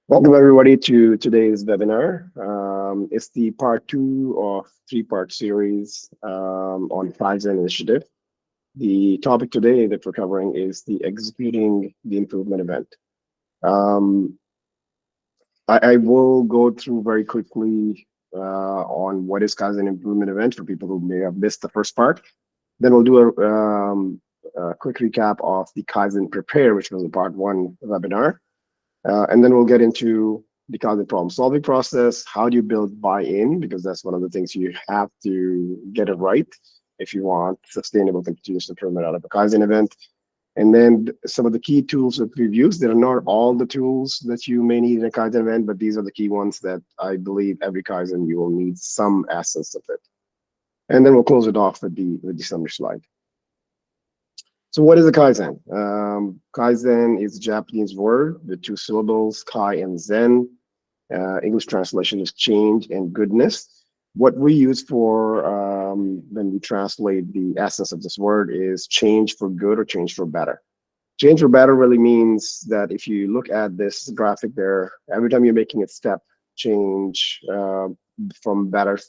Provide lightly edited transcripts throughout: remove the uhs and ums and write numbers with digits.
Welcome everybody to today's webinar. It's the part two of three-part series on Kaizen Initiative. The topic today that we're covering is the executing the improvement event. Um, I will go through very quickly on what is Kaizen Improvement Event for people who may have missed the first part. Then we'll do a quick recap of the Kaizen Prepare, which was a part one webinar. And then we'll get into the Kaizen problem solving process. How do you build buy-in? Because that's one of the things you have to get it right if you want sustainable continuous improvement out of a Kaizen event. And then some of the key tools that we've used. They're not all the tools that you may need in a Kaizen event, but these are the key ones that I believe every Kaizen you will need some essence of it. And then we'll close it off with the summary slide. So what is a Kaizen? Kaizen is a Japanese word with two syllables, Kai and Zen. English translation is change and goodness. What we use for when we translate the essence of this word is change for good or change for better. Change for better really means that if you look at this graphic there, every time you're making a step change from better,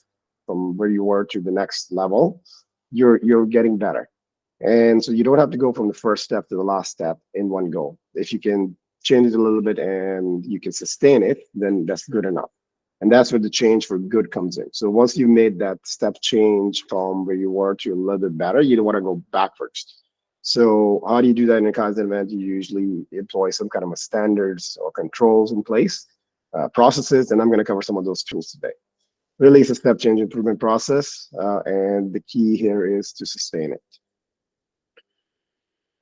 from where you were to the next level, you're getting better. And so you don't have to go from the first step to the last step in one go. If you can change it a little bit and you can sustain it, then that's good enough. And that's where the change for good comes in. So once you made that step change from where you were to a little bit better, you don't want to go backwards. So how do you do that in a Kaizen event? You usually employ some kind of a standards or controls in place, processes, and I'm going to cover some of those tools today. Really, it's a step change improvement process, and the key here is to sustain it.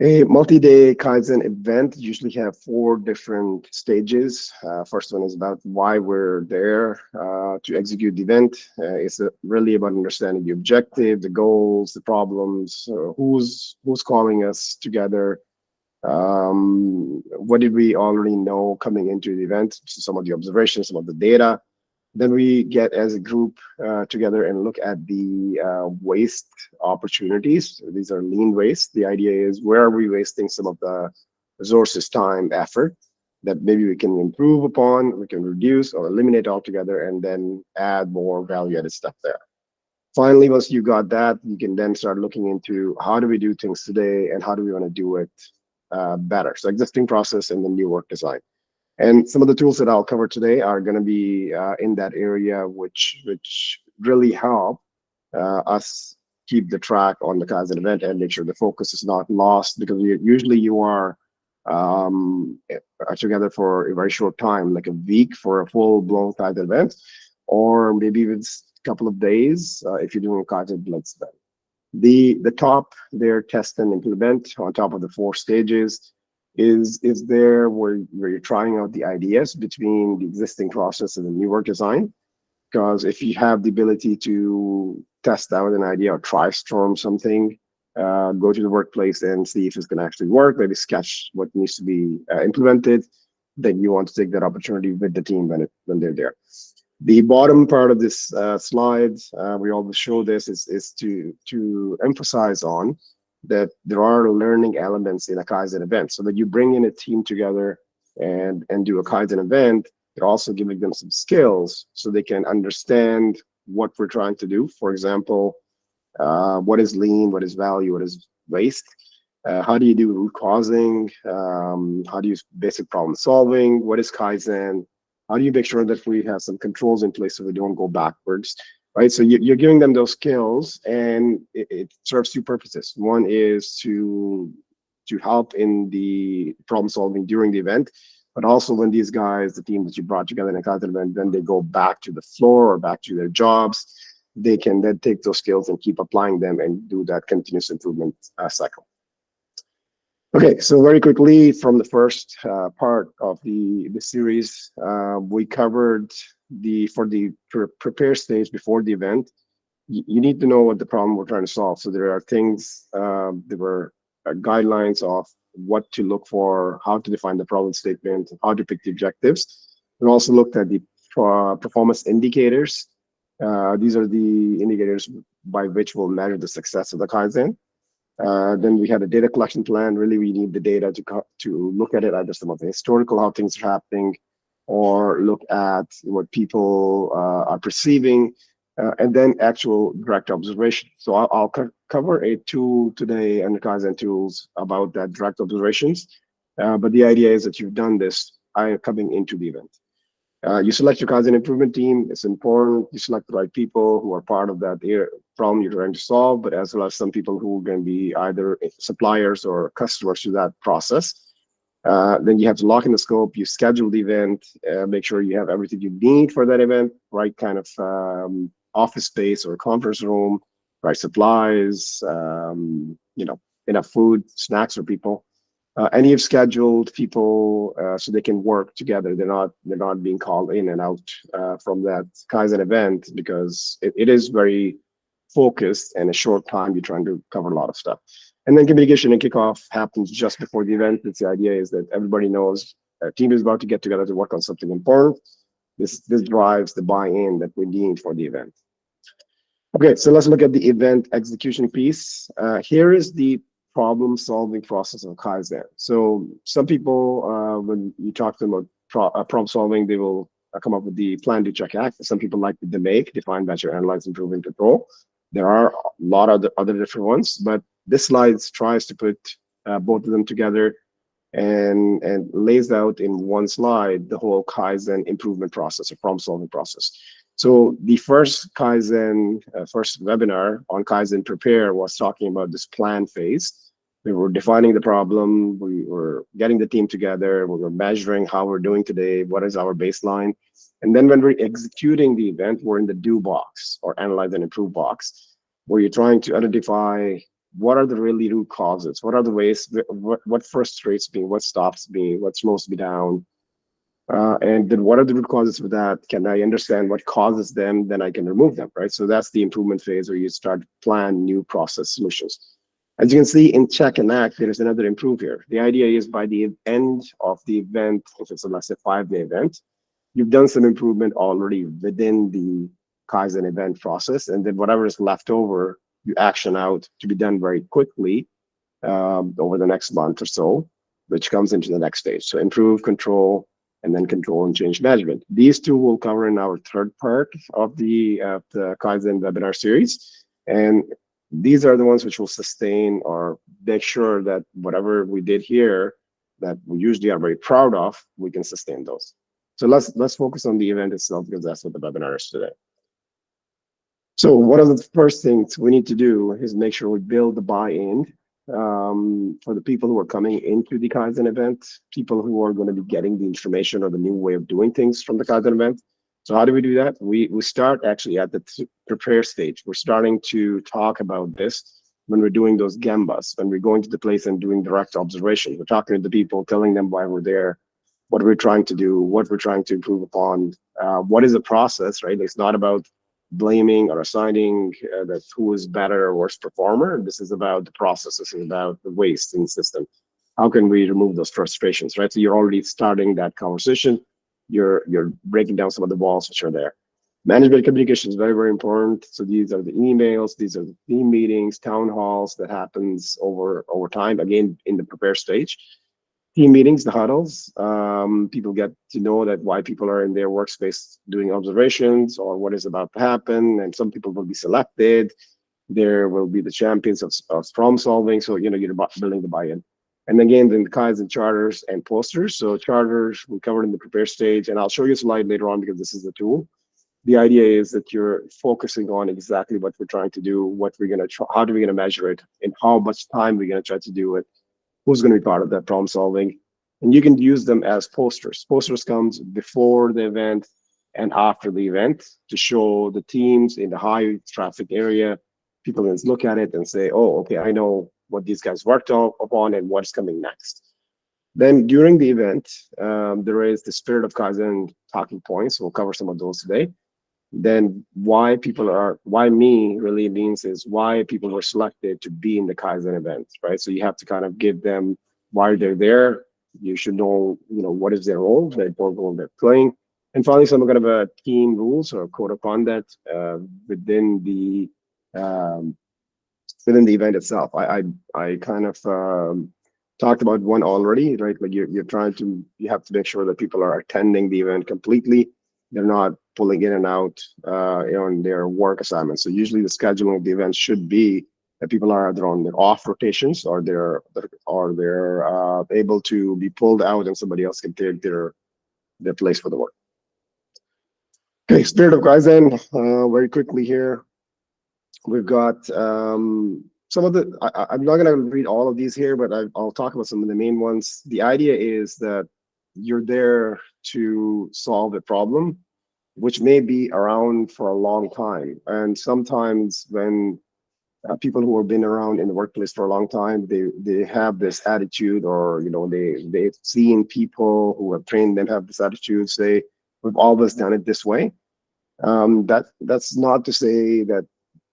A multi-day Kaizen event usually have four different stages. First one is about why we're there to execute the event. It's really about understanding the objective, the goals, the problems, who's calling us together. What did we already know coming into the event? So some of the observations, some of the data. Then we get as a group together and look at the waste opportunities. These are lean waste. The idea is where are we wasting some of the resources, time, effort that maybe we can improve upon, we can reduce or eliminate altogether, and then add more value-added stuff there. Finally, once you got that, you can then start looking into how do we do things today and how do we want to do it better. So existing process and the new work design. And some of the tools that I'll cover today are going to be in that area, which really help us keep the track on the Kaizen event and make sure the focus is not lost, because usually you are together for a very short time, like a week for a full-blown Kaizen event, or maybe even a couple of days if you're doing a Kaizen blitz event. The top there, test and implement on top of the four stages is there where you're trying out the ideas between the existing process and the new work design. Because if you have the ability to test out an idea or try storm something, go to the workplace and see if it's going to actually work, maybe sketch what needs to be implemented, then you want to take that opportunity with the team when they're there. The bottom part of this slide, we always show this, is to emphasize on that there are learning elements in a Kaizen event, so that you bring in a team together and do a Kaizen event. You're also giving them some skills so they can understand what we're trying to do. For example, what is lean, what is value, what is waste, how do you do root causing, how do you basic problem solving, what is Kaizen, how do you make sure that we have some controls in place so we don't go backwards. Right, so you're giving them those skills, and it serves two purposes. One is to help in the problem solving during the event, but also when these guys, the team that you brought together in a Kaizen event, then they go back to the floor or back to their jobs, they can then take those skills and keep applying them and do that continuous improvement cycle. Okay, so very quickly from the first part of the series, we covered for the prepare stage before the event. You need to know what the problem we're trying to solve. So there are things, there were guidelines of what to look for, how to define the problem statement, how to pick the objectives. We also looked at the performance indicators. These are the indicators by which we'll measure the success of the Kaizen. Then we had a data collection plan. Really, we need the data to look at it, either some of the historical, how things are happening, or look at what people are perceiving, and then actual direct observation. So I'll cover a tool today under Kaizen tools about that direct observations. But the idea is that you've done this coming into the event. You select your Kaizen improvement team. It's important you select the right people who are part of that problem you're trying to solve, but as well as some people who are going to be either suppliers or customers to that process. Then you have to lock in the scope, you schedule the event, make sure you have everything you need for that event, right kind of office space or conference room, right supplies, enough food, snacks for people. And you've scheduled people so they can work together. They're not being called in and out from that Kaizen event because it is very focused and a short time. You're trying to cover a lot of stuff. And then communication and kickoff happens just before the event. It's the idea is that everybody knows a team is about to get together to work on something important. This drives the buy-in that we need for the event. Okay, so let's look at the event execution piece. Here is the problem-solving process of Kaizen. So some people, when you talk to them about problem solving, they will come up with the plan, do, check, act. Some people like the make, define, measure, analyze, improve, and control. There are a lot of other different ones, but this slide tries to put both of them together and lays out in one slide the whole Kaizen improvement process or problem solving process. So the first Kaizen, first webinar on Kaizen Prepare was talking about this plan phase. We were defining the problem, we were getting the team together, we were measuring how we're doing today, what is our baseline. And then when we're executing the event, we're in the do box or analyze and improve box, where you're trying to identify what are the really root causes, what are the ways, what frustrates me, what stops me, what slows me down, and then what are the root causes for that? Can I understand what causes them? Then I can remove them, right? So that's the improvement phase where you start to plan new process solutions. As you can see in check and act, there is another improve here. The idea is by the end of the event, if it's a let's say 5-day event, you've done some improvement already within the Kaizen event process, and then whatever is left over, you action out to be done very quickly over the next month or so, which comes into the next stage. So improve, control, and then control and change management. These two will cover in our third part of the Kaizen webinar series. And these are the ones which will sustain or make sure that whatever we did here that we usually are very proud of, we can sustain those. So let's focus on the event itself because that's what the webinar is today. So one of the first things we need to do is make sure we build the buy-in for the people who are coming into the Kaizen event, people who are going to be getting the information or the new way of doing things from the Kaizen event. So how do we do that? We start actually at the prepare stage. We're starting to talk about this when we're doing those gambas, when we're going to the place and doing direct observation. We're talking to the people, telling them why we're there, what we're trying to do, what we're trying to improve upon, what is the process, right? It's not about blaming or assigning that who is better or worse performer. This is about the process. This is about the waste in the system. How can we remove those frustrations, right? So you're already starting that conversation. You're breaking down some of the walls which are there. Management communication is very, very important. So these are the emails, these are the team meetings, town halls that happens over time, again, in the prepare stage. Team meetings, the huddles, people get to know that why people are in their workspace doing observations or what is about to happen. And some people will be selected. There will be the champions of problem solving. So, you're building the buy-in. And again, then the Kaizen charters and posters. So charters we covered in the prepare stage, and I'll show you a slide later on because this is the tool. The idea is that you're focusing on exactly what we're trying to do, what we're going to try, how are we going to measure it, and how much time we're going to try to do it, who's going to be part of that problem solving. And you can use them as posters. Posters comes before the event and after the event to show the teams in the high traffic area. People can look at it and say, oh, okay, I know what these guys worked upon and what's coming next. Then during the event, there is the Spirit of Kaizen talking points. We'll cover some of those today. Then why me really means is why people were selected to be in the Kaizen event, right? So you have to kind of give them why they're there. You should know, what is their role, the important role they're playing. And finally, some kind of a team rules or code of conduct within the event itself. I kind of Talked about one already, right? Like you're trying to, you have to make sure that people are attending the event completely. They're not pulling in and out on their work assignments. So usually the scheduling of the event should be that people are either on their off rotations or they're able to be pulled out and somebody else can take their place for the work. Okay, spirit of Kaizen, very quickly here. We've got some of the, I'm not going to read all of these here, but I'll talk about some of the main ones. The idea is that you're there to solve a problem, which may be around for a long time. And sometimes when people who have been around in the workplace for a long time, they have this attitude, or they've seen people who have trained them have this attitude, say, we've always done it this way. That's not to say that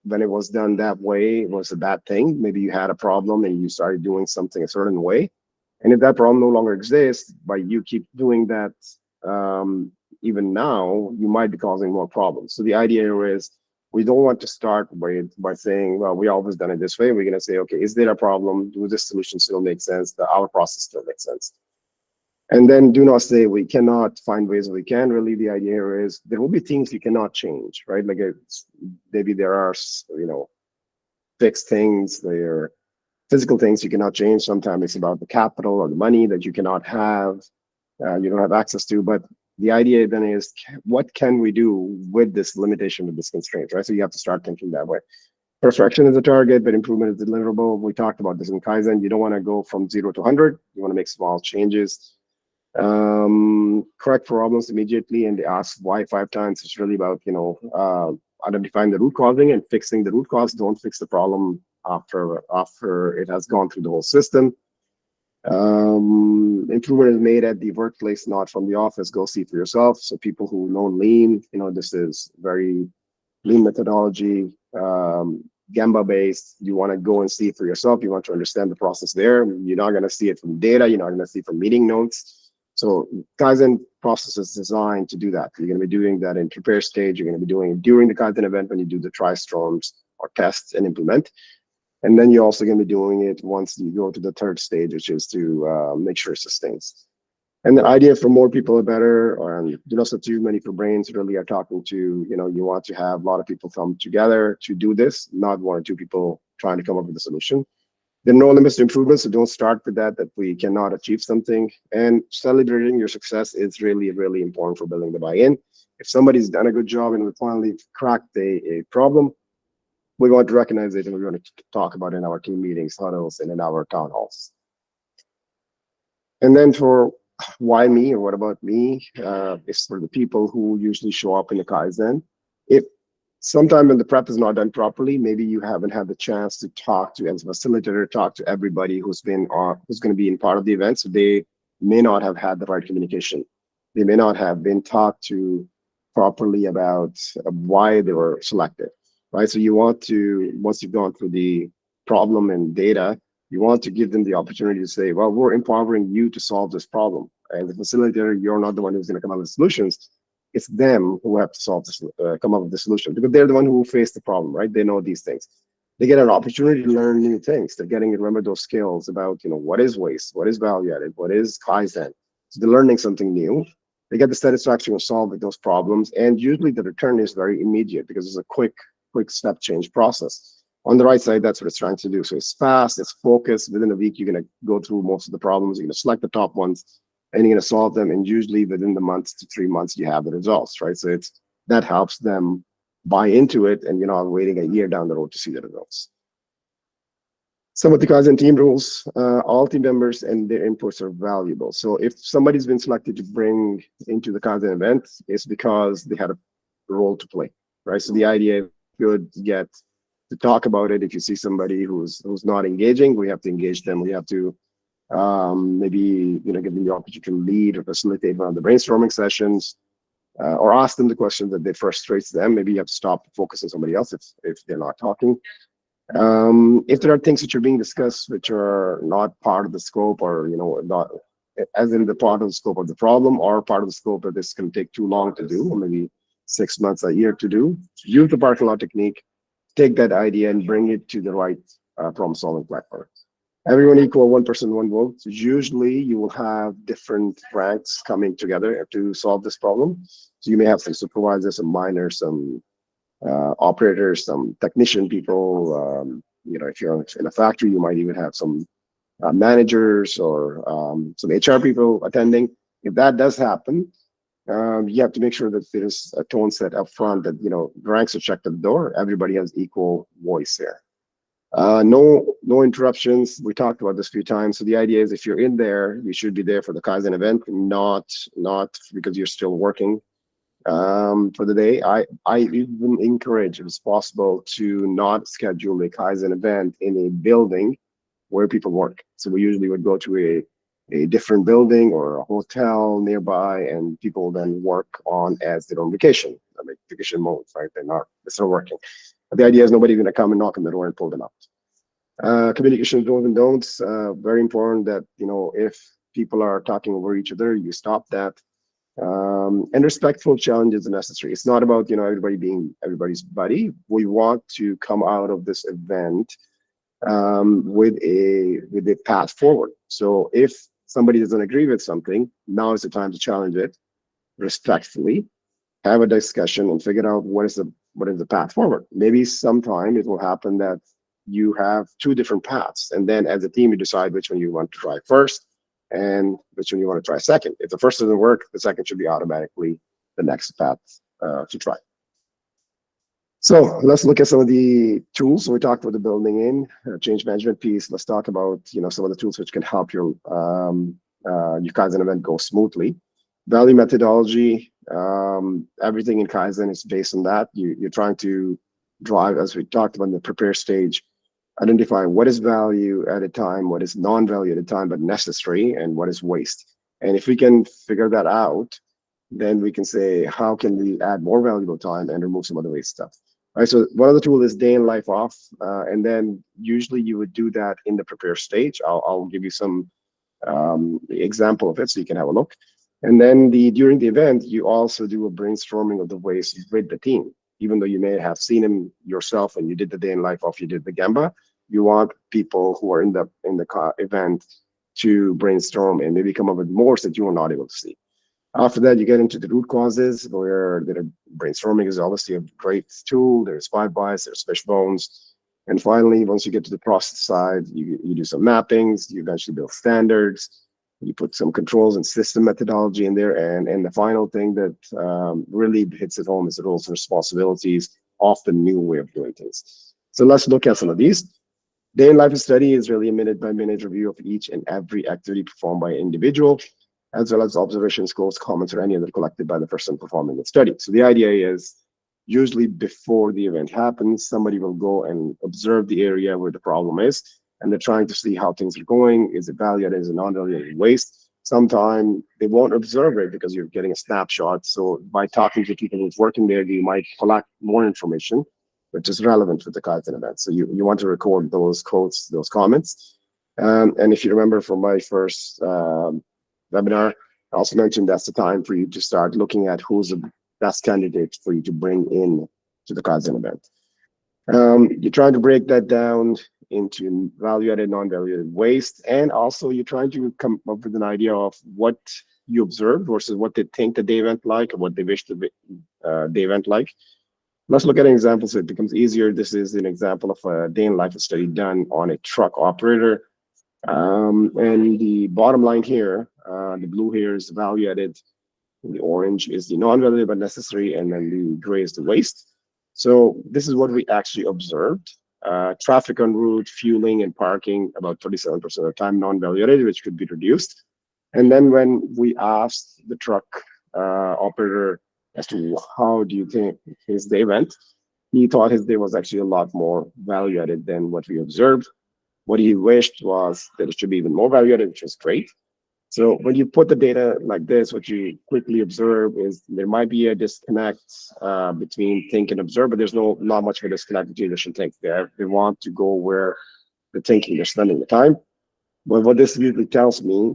when it was done that way, it was a bad thing. Maybe you had a problem and you started doing something a certain way. And if that problem no longer exists, by you keep doing that, um, even now, you might be causing more problems. So the idea here is we don't want to start by saying, well, we always done it this way. We're going to say, okay, is there a problem? Do this solution still make sense? Our process still makes sense? And then do not say we cannot find ways we can. Really, the idea here is there will be things you cannot change, right? Like maybe there are, fixed things, there are physical things you cannot change. Sometimes it's about the capital or the money that you cannot have, you don't have access to. But the idea then is, what can we do with this limitation, with this constraint, right? So you have to start thinking that way. Perfection is a target, but improvement is deliverable. We talked about this in Kaizen. You don't want to go from 0 to 100. You want to make small changes. Correct problems immediately, and they ask why 5 times. It's really about identifying the root causing and fixing the root cause. Don't fix the problem after it has gone through the whole system. Improvement is made at the workplace, not from the office. Go see for yourself. So people who know lean, this is very lean methodology, Gemba based. You want to go and see it for yourself. You want to understand the process there. You're not going to see it from data. You're not going to see it from meeting notes. So Kaizen process is designed to do that. You're going to be doing that in prepare stage. You're going to be doing it during the Kaizen event when you do the try storms or tests and implement. And then you're also going to be doing it once you go to the third stage, which is to make sure it sustains. And the idea for more people are better, and do not too many for brains. Really are talking to, you want to have a lot of people come together to do this, not one or two people trying to come up with a solution. There are no limits to improvement, so don't start with that we cannot achieve something. And celebrating your success is really, really important for building the buy-in. If somebody's done a good job and we finally cracked a problem, we want to recognize it, and we're going to talk about it in our team meetings, huddles, and in our town halls. And then for why me, or what about me, is for the people who usually show up in the Kaizen. If sometime when the prep is not done properly, maybe you haven't had the chance to talk to, as a facilitator, talk to everybody who's going to be in part of the event. So they may not have had the right communication. They may not have been talked to properly about why they were selected, right? So you want to, once you've gone through the problem and data, you want to give them the opportunity to say, well, we're empowering you to solve this problem. And the facilitator, you're not the one who's going to come up with solutions. It's them who have to solve this, come up with the solution, because they're the one who face the problem, right? They know these things. They get an opportunity to learn new things. They're getting to remember those skills about, what is waste, what is value added, what is Kaizen. So they're learning something new. They get the satisfaction of solving those problems, and usually the return is very immediate because it's a quick step change process. On the right side, that's what it's trying to do. So it's fast, it's focused. Within a week, you're going to go through most of the problems. You're going to select the top ones, and you're going to solve them. And usually within the month to 3 months, you have the results, right? So that helps them buy into it, and you're not waiting a year down the road to see the results. Some of the Kaizen team rules, all team members and their inputs are valuable. So if somebody's been selected to bring into the Kaizen event, it's because they had a role to play, right? So the idea could get to talk about it. If you see somebody who's not engaging, we have to engage them. We have to maybe give them the opportunity to lead or facilitate one of the brainstorming sessions, or ask them the questions that frustrates them. Maybe you have to stop, focus on somebody else if they're not talking. If there are things which are being discussed which are not part of the scope, or not as in the part of the scope of the problem, or part of the scope that this can take too long to do, or maybe 6 months, a year to do, use the parking lot technique. Take that idea and bring it to the right problem-solving platform. Everyone equal, one person, one vote. Usually you will have different ranks coming together to solve this problem. So you may have some supervisors, some miners, some operators, some technician people. If you're in a factory, you might even have some managers or some HR people attending. If that does happen, you have to make sure that there's a tone set up front that the ranks are checked at the door. Everybody has equal voice there. No interruptions. We talked about this a few times. So the idea is, if you're in there, you should be there for the Kaizen event, not because you're still working for the day. I even encourage, if it's possible, to not schedule a Kaizen event in a building where people work. So we usually would go to a different building or a hotel nearby, and people then work on as they're on vacation, like vacation mode, right? They're still working. But the idea is nobody's going to come and knock on the door and pull them out. Communication do's and don'ts, very important that, if people are talking over each other, you stop that. And respectful challenges are necessary. It's not about, everybody being everybody's buddy. We want to come out of this event with a path forward. So if somebody doesn't agree with something, now is the time to challenge it respectfully, have a discussion, and figure out what is the path forward. Maybe sometime it will happen that you have two different paths, and then as a team you decide which one you want to try first and which one you want to try second. If the first doesn't work, the second should be automatically the next path to try. So let's look at some of the tools. So we talked about the building in change management piece. Let's talk about some of the tools which can help your Kaizen event go smoothly. Value methodology. Everything in Kaizen is based on that. You're trying to drive, as we talked about in the prepare stage, identify what is value at a time, what is non-value at a time but necessary, and what is waste. And if we can figure that out, then we can say, how can we add more valuable time and remove some of the waste stuff? All right, so one of the tools is day in life off, and then usually you would do that in the prepare stage. I'll give you some example of it so you can have a look. And then during the event, you also do a brainstorming of the ways with the team. Even though you may have seen him yourself and you did the day in life off, you did the Gamba, you want people who are in the event to brainstorm and maybe come up with more that you were not able to see. After that, you get into the root causes, where brainstorming is obviously a great tool. There's 5 whys, there's fishbones. And finally, once you get to the process side, you do some mappings, you eventually build standards, you put some controls and system methodology in there. And the final thing that really hits it home is the roles and responsibilities of the new way of doing things. So let's look at some of these. Day in life study is really a minute-by-minute review of each and every activity performed by an individual, as well as observations, goals, comments, or any other collected by the person performing the study. So the idea is, usually before the event happens, somebody will go and observe the area where the problem is, and they're trying to see how things are going. Is it value added? Is it non-value added? Waste? Sometimes they won't observe it because you're getting a snapshot. So by talking to people who's working there, you might collect more information, which is relevant for the Kaizen event. So you want to record those quotes, those comments. And if you remember from my first webinar, I also mentioned that's the time for you to start looking at who's the best candidate for you to bring in to the Kaizen event. You're trying to break that down into value-added, non-value-added waste, and also you're trying to come up with an idea of what you observed versus what they think the day went like, or what they wish the day went like. Let's look at an example so it becomes easier. This is an example of a day in life study done on a truck operator. And the bottom line here, the blue here is the value added, the orange is the non-value but necessary, and then the gray is the waste. So this is what we actually observed. Traffic en route, fueling, and parking, about 37% of the time non-value added, which could be reduced. And then when we asked the truck operator as to how do you think his day went, he thought his day was actually a lot more value added than what we observed. What he wished was that it should be even more value added, which was great. So when you put the data like this, what you quickly observe is there might be a disconnect between think and observe, but there's not much of a disconnect between this and think. They want to go where the thinking, they're spending the time. But what this usually tells me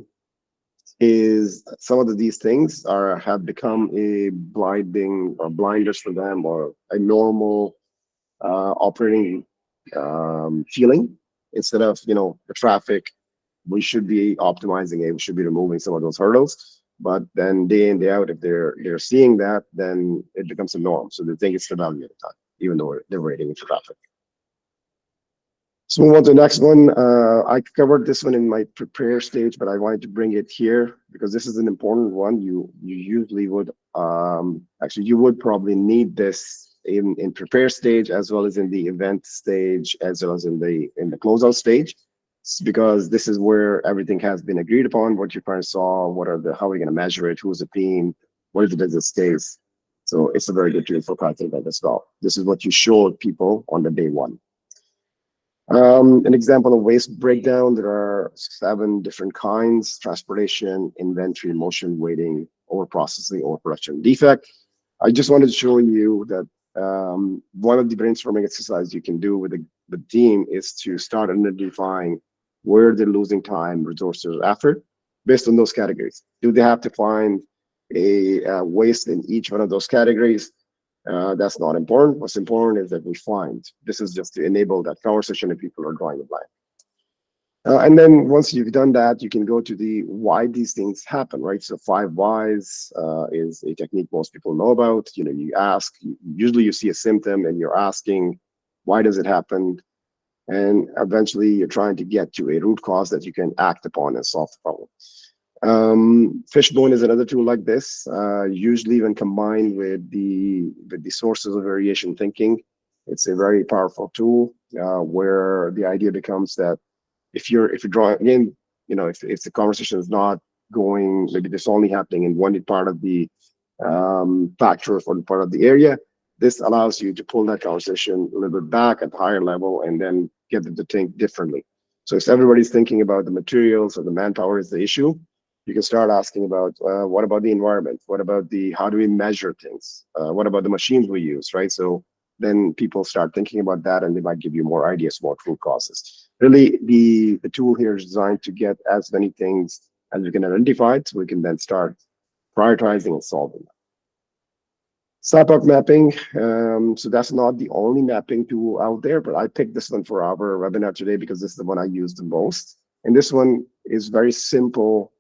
is some of these things have become a blinding or blinders for them, or a normal operating feeling. Instead of, the traffic, we should be optimizing it. We should be removing some of those hurdles. But then day in, day out, if they're seeing that, then it becomes a norm. So they think it's the value of the time, even though they're waiting for traffic. So move on to the next one. I covered this one in my prepare stage, but I wanted to bring it here because this is an important one. You usually would actually you would probably need this in prepare stage as well as in the event stage as well as in the closeout stage, because this is where everything has been agreed upon. What you kind of saw, what are the how are we going to measure it, who's the team, what is the business case. So it's a very good tool for content as well. This is what you showed people on the day one. An example of waste breakdown, there are 7 different kinds: transportation, inventory, motion, waiting, over processing, over production, defect. I just wanted to show you that one of the brainstorming exercises you can do with the team is to start identifying where they're losing time, resources, effort based on those categories. Do they have to find a waste in each one of those categories? That's not important. What's important is that we find. This is just to enable that conversation if people are drawing a blank. And then once you've done that, you can go to the why these things happen, right? So 5 whys is a technique most people know about. You ask, usually you see a symptom and you're asking, why does it happen? And eventually you're trying to get to a root cause that you can act upon and solve the problem. Fishbone is another tool like this, usually when combined with the sources of variation thinking. It's a very powerful tool where the idea becomes that if you're drawing again, if the conversation is not going, maybe this only happening in one part of the factor or part of the area, this allows you to pull that conversation a little bit back at the higher level and then get them to think differently. So if everybody's thinking about the materials or the manpower is the issue, you can start asking about what about the environment? What about how do we measure things? What about the machines we use, right? So then people start thinking about that and they might give you more ideas about root causes. Really, the tool here is designed to get as many things as we can identify so we can then start prioritizing and solving them. SAPOC mapping. So that's not the only mapping tool out there, but I picked this one for our webinar today because this is the one I use the most. And this one is very simple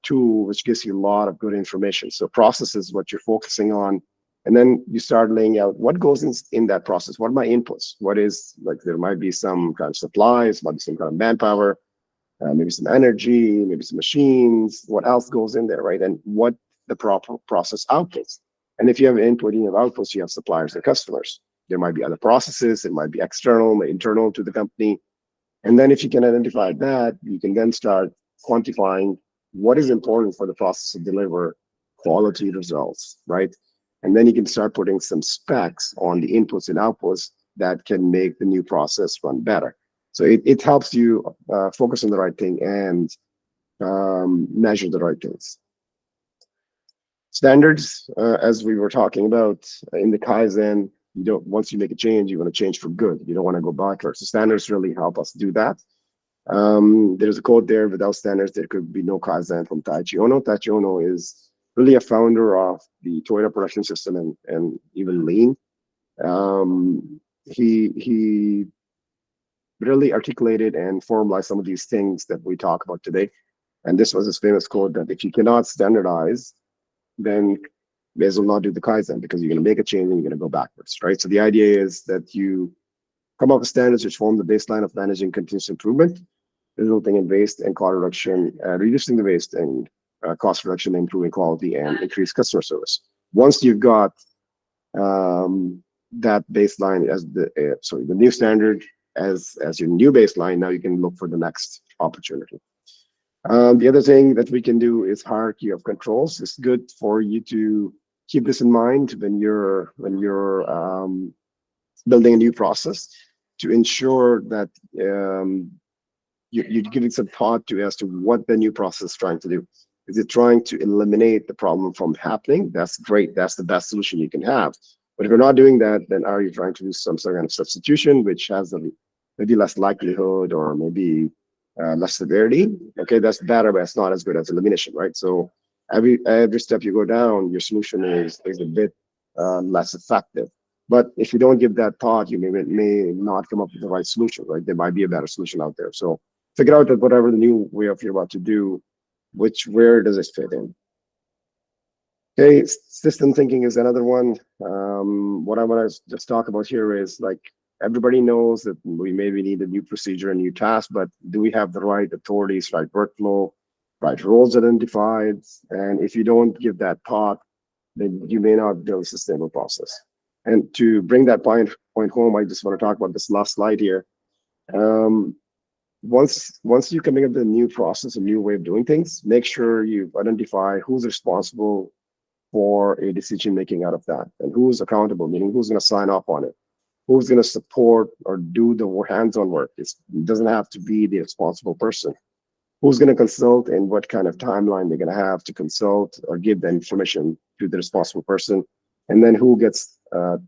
tool, which gives you a lot of good information. So process is what you're focusing on. And then you start laying out what goes in that process. What are my inputs? What is, like, there might be some kind of supplies, might be some kind of manpower, maybe some energy, maybe some machines. What else goes in there, right? And what the proper process outputs. And if you have input, you have outputs, you have suppliers and customers. There might be other processes. It might be external, internal to the company. And then if you can identify that, you can then start quantifying what is important for the process to deliver quality results, right? And then you can start putting some specs on the inputs and outputs that can make the new process run better. So it helps you focus on the right thing and measure the right things. Standards, as we were talking about in the Kaizen, once you make a change, you want to change for good. You don't want to go backwards. So standards really help us do that. There's a quote there: without standards, there could be no Kaizen, from Taichi Ono. Taichi Ono is really a founder of the Toyota production system and even Lean. He really articulated and formalized some of these things that we talk about today. And this was his famous quote that if you cannot standardize, then may as well not do the Kaizen, because you're going to make a change and you're going to go backwards, right? So the idea is that you come up with standards which form the baseline of managing continuous improvement, resulting in waste and cost reduction, reducing the waste and cost reduction, improving quality, and increased customer service. Once you've got that baseline as the new standard as your new baseline, now you can look for the next opportunity. The other thing that we can do is hierarchy of controls. It's good for you to keep this in mind when you're building a new process, to ensure that you're giving some thought as to what the new process is trying to do. Is it trying to eliminate the problem from happening? That's great. That's the best solution you can have. But if you're not doing that, then are you trying to do some sort of substitution, which has maybe less likelihood or maybe less severity? Okay, that's better, but it's not as good as elimination, right? So every step you go down, your solution is a bit less effective. But if you don't give that thought, you may not come up with the right solution, right? There might be a better solution out there. So figure out that whatever the new way of you're about to do, where does it fit in? Okay, system thinking is another one. What I want to just talk about here is like everybody knows that we maybe need a new procedure, a new task, but do we have the right authorities, right workflow, right roles identified? And if you don't give that thought, then you may not build a sustainable process. And to bring that point home, I just want to talk about this last slide here. Um, once you're coming up with a new process, a new way of doing things, make sure you identify who's responsible for a decision making out of that, and who's accountable, meaning who's going to sign off on it, who's going to support or do the hands-on work. It doesn't have to be the responsible person. Who's going to consult and what kind of timeline they're going to have to consult or give the information to the responsible person, and then who gets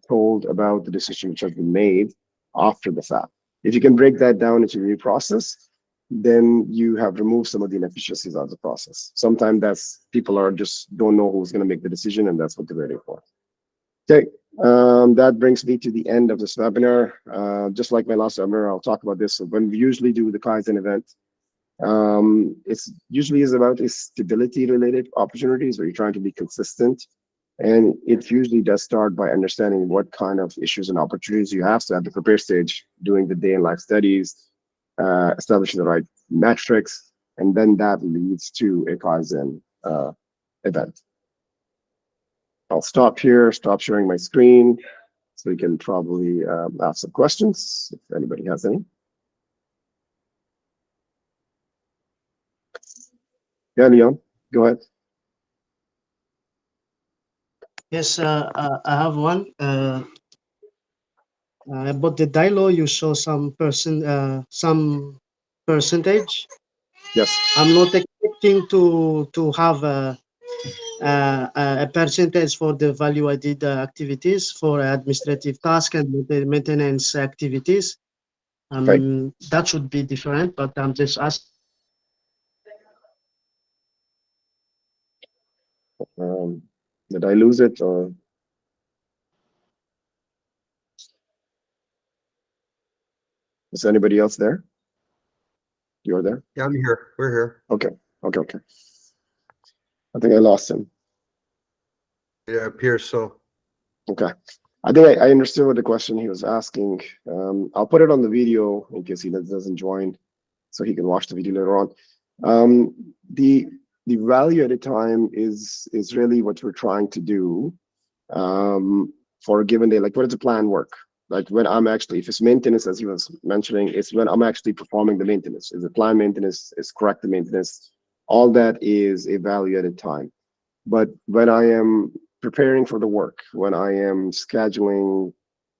told about the decision which has been made after the fact. If you can break that down into a new process, then you have removed some of the inefficiencies out of the process. Sometimes that's people are just don't know who's going to make the decision, and that's what they're waiting for. Okay, that brings me to the end of this webinar. Just like my last webinar, I'll talk about this. So when we usually do the Kaizen event, it's usually is about stability related opportunities where you're trying to be consistent. And it usually does start by understanding what kind of issues and opportunities you have. So at the prepare stage, doing the day in life studies, establishing the right metrics, and then that leads to a Kaizen event. I'll stop here, stop sharing my screen, so we can probably ask some questions if anybody has any. Yeah, Leon, go ahead. Yes, I have one. About the dialogue, you show some percentage. Yes. I'm not expecting to have a percentage for the value-added activities for administrative tasks and the maintenance activities. Okay. That should be different, but I'm just asking. Did I lose it, or is anybody else there? You're there? Yeah, I'm here. We're here. Okay. Okay. I think I lost him. Yeah, it appears so. Okay. I think I understood what the question he was asking. I'll put it on the video in case he doesn't join, so he can watch the video later on. The value at a time is really what we're trying to do for a given day. Like, what does the plan work? Like when I'm actually, if it's maintenance, as he was mentioning, it's when I'm actually performing the maintenance. Is it planned maintenance? Is corrective maintenance? All that is a value at a time. But when I am preparing for the work, when I am scheduling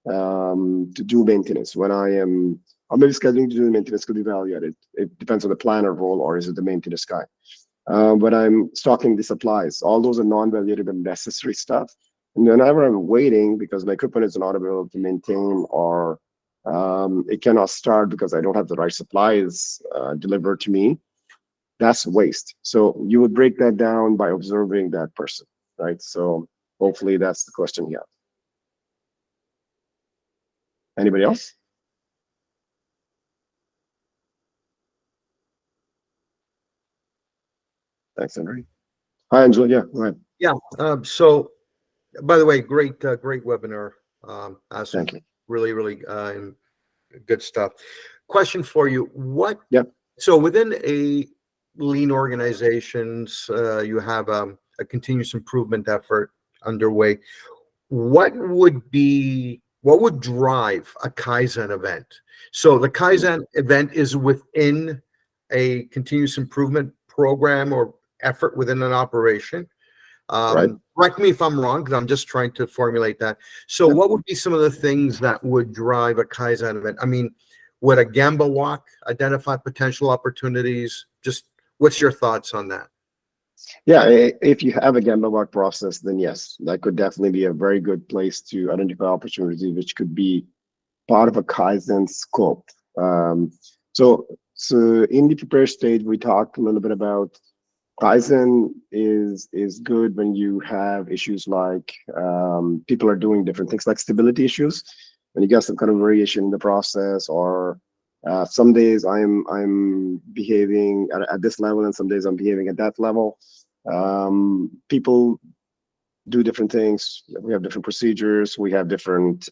to do maintenance, when I am, or maybe scheduling to do maintenance could be value added. It depends on the planner role, or is it the maintenance guy? When I'm stocking the supplies, all those are non-valuable necessary stuff. And whenever I'm waiting because my equipment is not able to maintain, or it cannot start because I don't have the right supplies delivered to me, that's waste. So you would break that down by observing that person, right? So hopefully that's the question you have. Anybody else? Thanks, Henry. Hi, Angela. Yeah, go ahead. Yeah. So, by the way, great webinar. Thank you. Really good stuff. Question for you: What? Yeah. So within a lean organizations, you have a continuous improvement effort underway. What would drive a Kaizen event? So the Kaizen event is within a continuous improvement program or effort within an operation. Right. Correct me if I'm wrong, because I'm just trying to formulate that. So what would be some of the things that would drive a Kaizen event? I mean, would a Gemba walk identify potential opportunities? Just what's your thoughts on that? Yeah, if you have a Gemba walk process, then yes, that could definitely be a very good place to identify opportunities, which could be part of a Kaizen scope. So in the prepare stage, we talked a little bit about Kaizen is good when you have issues like people are doing different things like stability issues. When you get some kind of variation in the process, or some days I'm behaving at this level, and some days I'm behaving at that level. People do different things. We have different procedures. We have different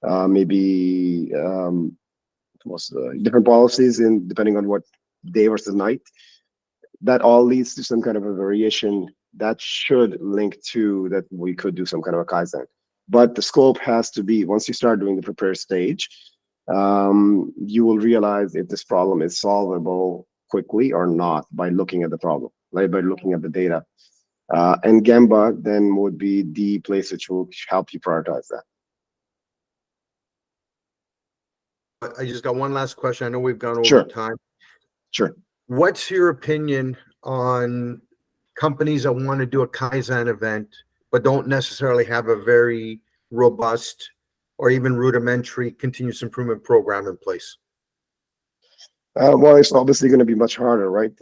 maybe different policies in depending on what day versus night. That all leads to some kind of a variation that should link to that we could do some kind of a Kaizen. But the scope has to be, once you start doing the prepare stage, you will realize if this problem is solvable quickly or not by looking at the problem, like by looking at the data. And Gemba then would be the place which will help you prioritize that. I just got one last question. I know we've gone over Sure. time. Sure. What's your opinion on companies that want to do a Kaizen event, but don't necessarily have a very robust or even rudimentary continuous improvement program in place? Well, it's obviously going to be much harder, right?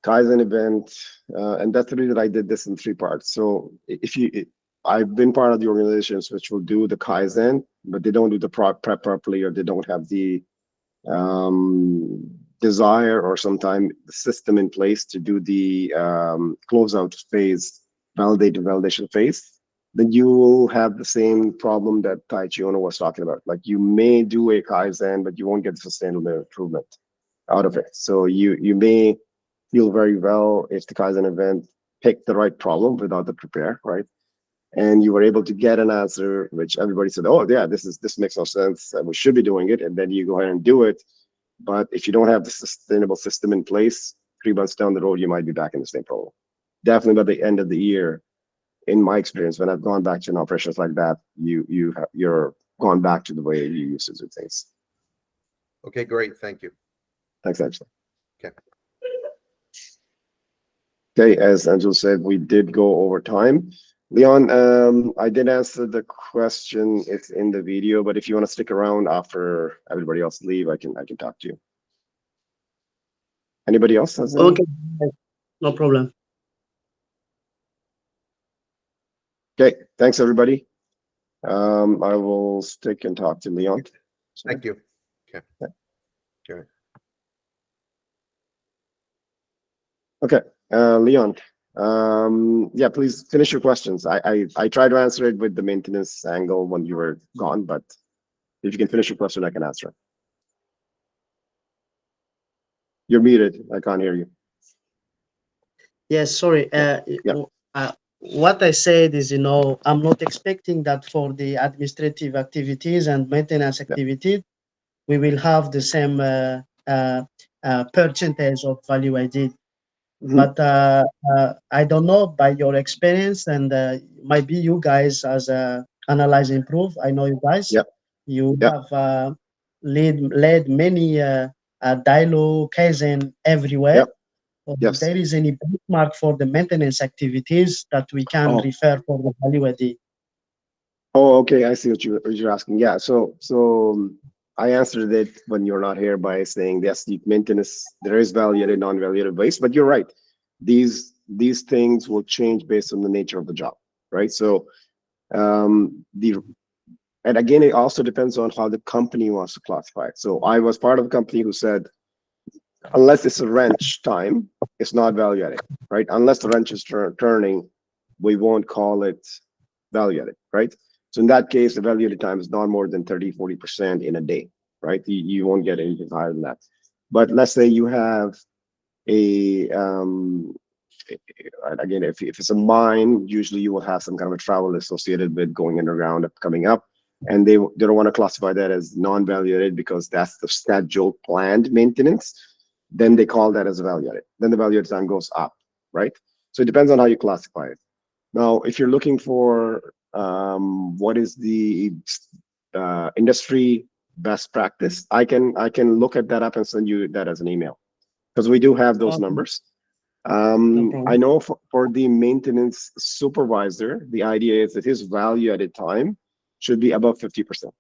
Kaizen event, and that's the reason I did this in 3 parts. So I've been part of the organizations which will do the Kaizen, but they don't do the prep properly, or they don't have the desire or sometimes the system in place to do the closeout phase, validation phase. Then you will have the same problem that Taichi Ono was talking about. Like, you may do a Kaizen, but you won't get the sustainable improvement out of it. So you may feel very well if the Kaizen event picked the right problem without the prepare, right? And you were able to get an answer which everybody said, oh yeah, this makes no sense, we should be doing it, and then you go ahead and do it. But if you don't have the sustainable system in place, 3 months down the road, you might be back in the same problem. Definitely by the end of the year, in my experience, when I've gone back to an operations like that, you're gone back to the way you used to do things. Okay, great. Thank you. Thanks, Angela. Okay. Okay, as Angela said, we did go over time. Leon, I did answer the question. It's in the video, but if you want to stick around after everybody else leave, I can talk to you. Anybody else has any? Okay, no problem. Okay, thanks everybody. I will stick and talk to Leon. Thank you. Okay. Okay. Okay, Leon. Yeah, please finish your questions. I tried to answer it with the maintenance angle when you were gone, but if you can finish your question, I can answer it. You're muted. I can't hear you. Yes, sorry. What I said is, I'm not expecting that for the administrative activities and maintenance activities, we will have the same percentage of value added. But I don't know, by your experience, and maybe you guys as Analyze Improve, I know you guys, you have led many dialogue Kaizen everywhere. Yes. There is any benchmark for the maintenance activities that we can refer for the value added? Oh, okay. I see what you're asking. Yeah. So I answered it when you're not here by saying yes, the maintenance, there is value added, non-value added waste, but you're right. These things will change based on the nature of the job, right? So and again, it also depends on how the company wants to classify it. So I was part of a company who said, unless it's a wrench time, it's not value added, right? Unless the wrench is turning, we won't call it value added, right? So in that case, the value added time is not more than 30–40% in a day, right? You won't get anything higher than that. But let's say you have a again, if it's a mine, usually you will have some kind of a travel associated with going underground, coming up, and they don't want to classify that as non-value added because that's the scheduled planned maintenance. Then they call that as value added. Then the value added time goes up, right? So it depends on how you classify it. Now, if you're looking for what is the industry best practice, I can look at that up and send you that as an email, because we do have those numbers. I know for the maintenance supervisor, the idea is that his value added time should be above 50%,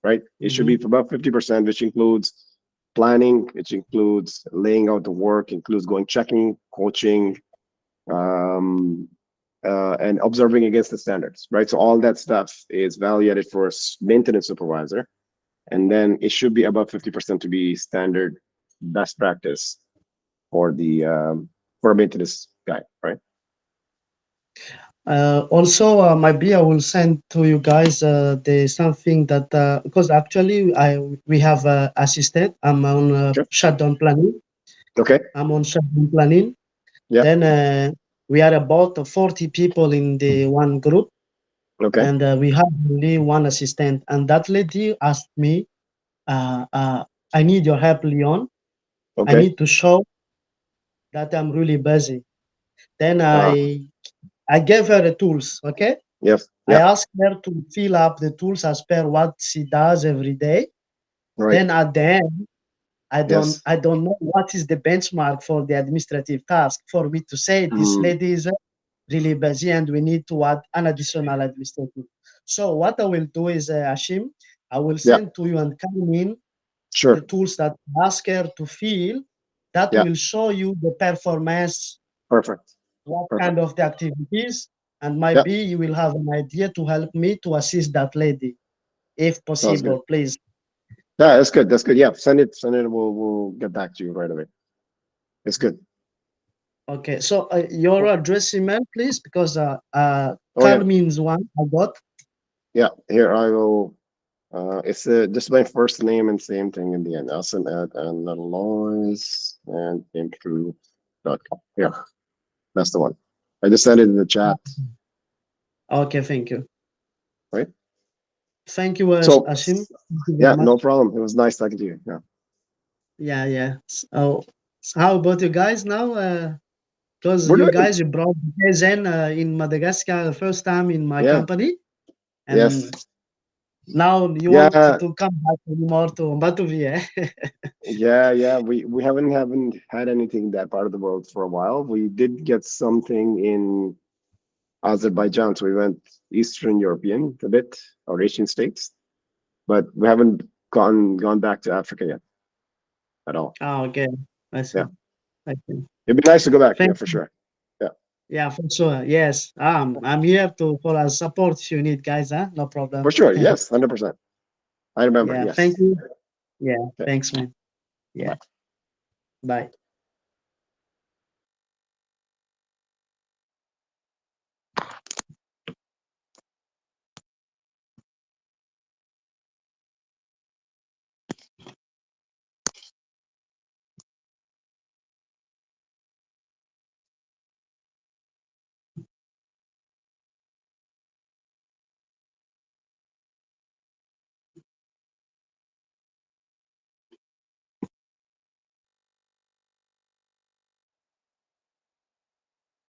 right? It should be above 50%, which includes planning, which includes laying out the work, includes going checking, coaching, um, and observing against the standards, right? So all that stuff is value added for a maintenance supervisor, and then it should be above 50% to be standard best practice for a maintenance guy, right? Also, maybe I will send to you guys the something that because actually we have assistant. I'm on Sure. shutdown planning. Okay. I'm on shutdown planning. Yeah. Then we are about 40 people in the one group, Okay. and we have only one assistant. And that lady asked me, "I need your help, Leon. I Okay. need to show that I'm really busy." Then Uh, I gave her the tools. Okay. yes. I Yeah. asked her to fill up the tools as per what she does every day. Right. Then at the end, Yes. I don't know what is the benchmark for the administrative task for me to say this Mm, lady is really busy and we need to add an additional administrative. So what I will do is, Ashim, I will yeah. send to you and come in the Sure. tools that I ask her to fill that Yeah. will show you the performance, Perfect. what kind Perfect. of the activities, and Yeah. maybe you will have an idea to help me to assist that lady, if Sounds good. possible, please. Yeah, that's good. That's good. Yeah. Send it. Send it. We'll get back to you right away. It's good. Okay, so your address email, please, because Oh yeah. Carmen's one I got. Yeah. Here I will. It's just my first name and same thing in the end. Awesome at analyze and improve.com. Yeah, that's the one. I just sent it in the chat. Okay, thank you. Right. Thank you, So Ashim. Thank you very yeah, much. no problem. It was nice talking to you. Yeah. Yeah, yeah. So how about you guys now? Because We're you doing. guys you brought Kaizen in Madagascar the first time in my Yeah. company, Yes. and now you want Yeah. to come back anymore to Mbatuvi, eh? Yeah. Yeah. We haven't had anything in that part of the world for a while. We did get something in Azerbaijan, so we went Eastern European a bit, or Asian states, but we haven't gone back to Africa yet at all. Oh, okay. I see. Yeah. I see. It'd be nice to go back. Yeah, Thank for sure. Yeah. Yeah, for sure. Yes. I'm here to for our support if you need, guys, huh? No For problem. sure. Yes. 100%. I remember. Yeah, Yes. thank you. Yeah, Okay. thanks, man. Yeah, Bye. bye.